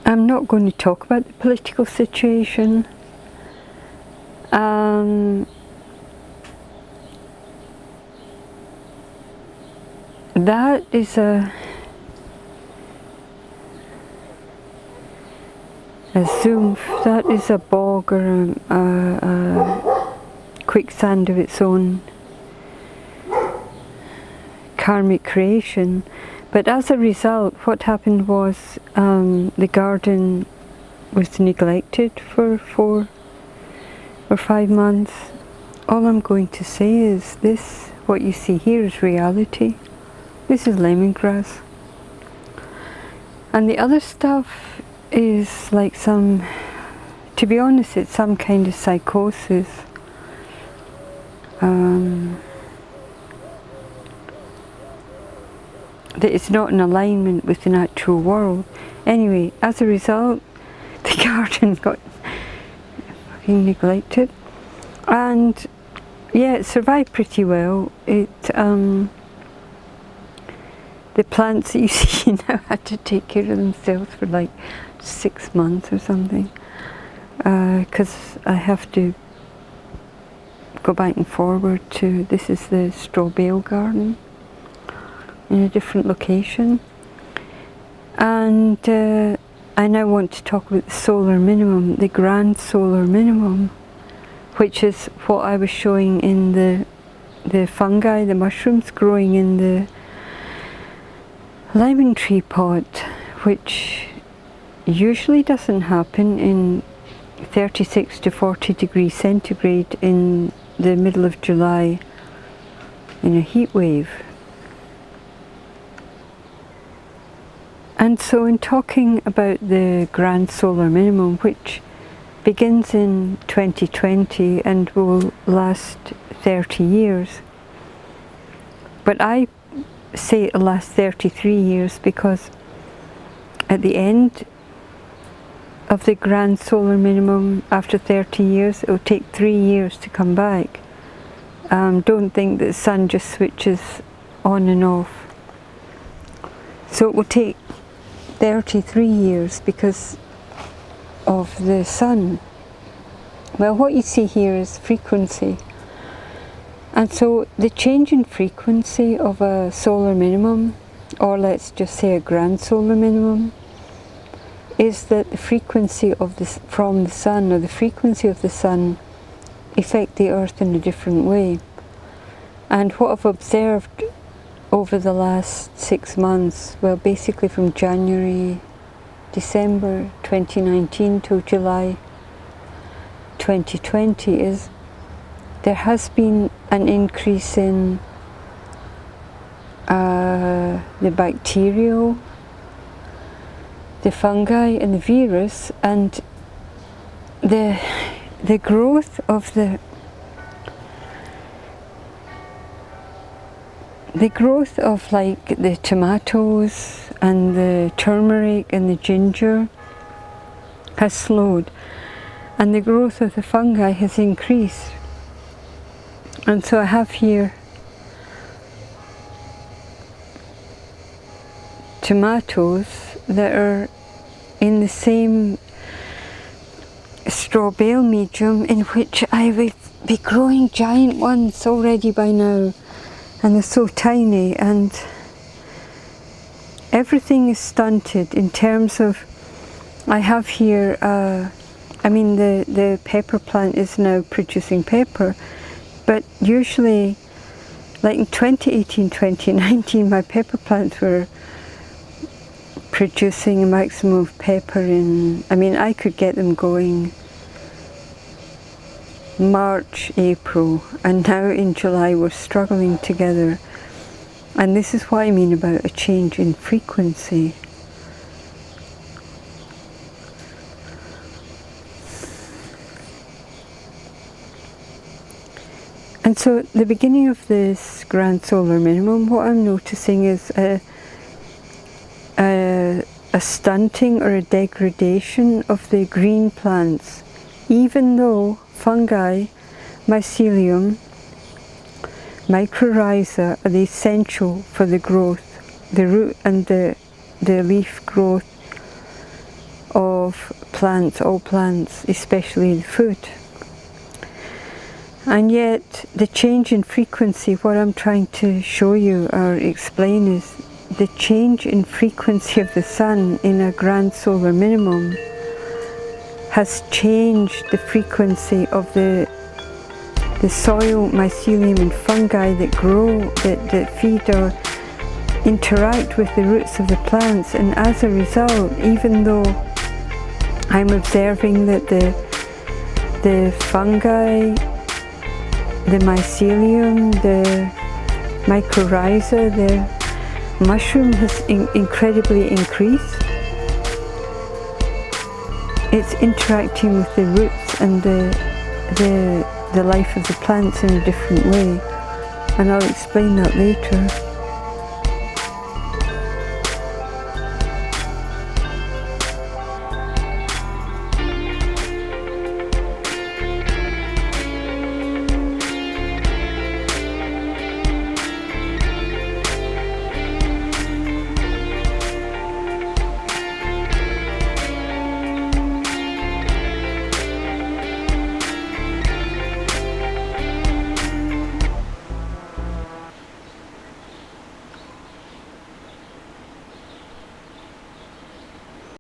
I'm not going to talk about the political situation. That is a zoom, that is a bog or a quicksand of its own karmic creation. But as a result, what happened was the garden was neglected for 4 or 5 months. All I'm going to say is this, what you see here is reality. This is lemongrass. And the other stuff is like some, to be honest, it's some kind of psychosis. That it's not in alignment with the natural world. Anyway, as a result, the garden got fucking neglected. And yeah, it survived pretty well. The plants that you see now had to take care of themselves for like 6 months or something, because I have to go back and forward to, this is the Strawbale garden in a different location. And I now want to talk about the solar minimum, the grand solar minimum, which is what I was showing in the fungi, the mushrooms growing in the lemon tree pot, which usually doesn't happen in 36 to 40 degrees centigrade in the middle of July in a heat wave. And so in talking about the grand solar minimum, which begins in 2020 and will last 30 years, but I say it'll last 33 years because at the end of the grand solar minimum, after 30 years, it'll take 3 years to come back. Don't think that the sun just switches on and off. So it will take 33 years because of the sun. Well, what you see here is frequency. And so the change in frequency of a solar minimum, or let's just say a grand solar minimum, is that the frequency of this from the sun, or the frequency of the sun, affect the earth in a different way. And what I've observed over the last 6 months, well, basically from December 2019 to July 2020, is there has been an increase in the bacterial, the fungi and the virus, and the growth of the like the tomatoes and the turmeric and the ginger has slowed, and the growth of the fungi has increased. And so I have here tomatoes that are in the same Strawbale medium in which I would be growing giant ones already by now, and they're so tiny, and everything is stunted in terms of, I have here, I mean the pepper plant is now producing pepper, but usually, like in 2018, 2019, my pepper plants were producing a maximum of pepper in, I mean, I could get them going March, April, and now in July we're struggling together. And this is what I mean about a change in frequency. And so at the beginning of this grand solar minimum, what I'm noticing is a stunting or a degradation of the green plants, even though fungi, mycelium, mycorrhiza are the essential for the growth, the root and the leaf growth of plants, all plants, especially the food. And yet the change in frequency, what I'm trying to show you or explain is the change in frequency of the sun in a grand solar minimum has changed the frequency of the soil, mycelium and fungi that grow, that feed or interact with the roots of the plants. And as a result, even though I'm observing that the fungi, the mycelium, the mycorrhiza, the mushroom has incredibly increased, it's interacting with the roots and the life of the plants in a different way. And I'll explain that later.